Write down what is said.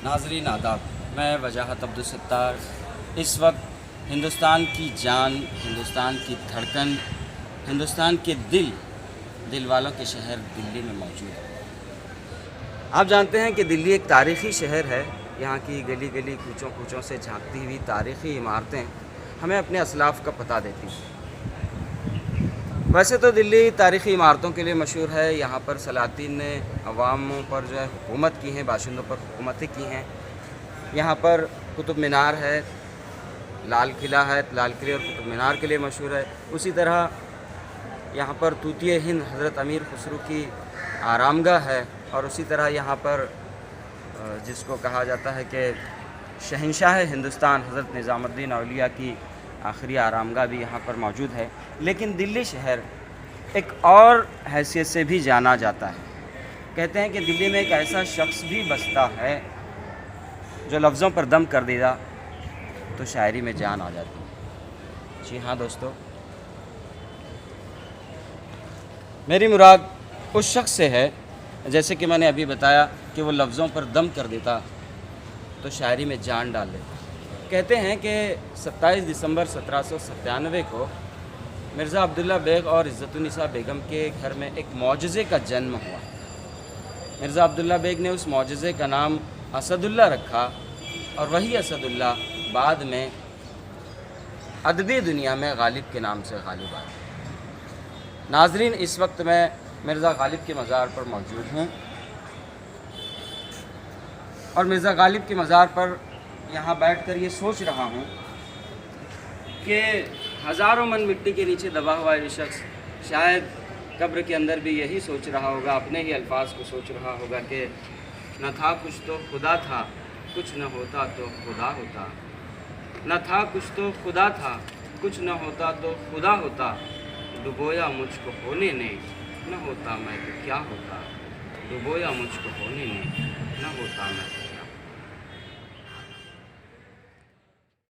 नाज़रीन आदाब, मैं वजाहत अब्दुल सत्तार इस वक्त हिंदुस्तान की जान, हिंदुस्तान की धड़कन, हिंदुस्तान के दिल वालों के शहर दिल्ली में मौजूद है। आप जानते हैं कि दिल्ली एक तारीख़ी शहर है। यहाँ की गली गली कूचों कूचों से झांकती हुई तारीख़ी इमारतें हमें अपने असलाफ़ का पता देती हैं। वैसे तो दिल्ली तारीख़ी इमारतों के लिए मशहूर है। यहाँ पर सलातीन ने अवामों पर जो है हुकूमत की हैं, बाशिंदों पर हुकूमतें की हैं। यहाँ पर कुतुब मीनार है, लाल किला है, लाल किले और कुतुब मीनार के लिए मशहूर है। उसी तरह यहाँ पर तूतिए हिंद हज़रत अमीर खुसरो की आरामगाह है और उसी तरह यहाँ पर जिसको कहा जाता है कि शहंशाह हिंदुस्तान हज़रत निज़ामुद्दीन औलिया की आखिरी आरामगाह भी यहाँ पर मौजूद है। लेकिन दिल्ली शहर एक और हैसियत से भी जाना जाता है। कहते हैं कि दिल्ली में एक ऐसा शख्स भी बसता है जो लफ्ज़ों पर दम कर देगा तो शायरी में जान आ जाती है। जी हाँ दोस्तों, मेरी मुराद उस शख्स से है, जैसे कि मैंने अभी बताया कि वो लफ्ज़ों पर दम कर देता तो शायरी में जान डाल लेता। कहते हैं कि 27 दिसंबर 1797 को मिर्ज़ा अब्दुल्ला बेग और इज़्ज़तुन्निसा बेगम के घर में एक मौजज़े का जन्म हुआ। मिर्ज़ा अब्दुल्ला बेग ने उस मौजज़े का नाम असदुल्ला रखा और वही असदुल्ला बाद में अदबी दुनिया में गालिब के नाम से गालिब आया। नाज़रीन, इस वक्त मैं मिर्ज़ा गालिब के मज़ार पर मौजूद हूँ और मिर्ज़ा गालिब के मज़ार पर यहाँ बैठकर ये सोच रहा हूँ कि हज़ारों मन मिट्टी के नीचे दबा हुआ ये शख्स शायद कब्र के अंदर भी यही सोच रहा होगा, अपने ही अल्फाज को सोच रहा होगा कि न था कुछ तो खुदा था, कुछ न होता तो खुदा होता। न था कुछ तो खुदा था, कुछ न होता तो खुदा होता। डुबोया मुझको होने ने, न होता मैं तो क्या होता। डुबोया मुझको होने ने, न होता मैं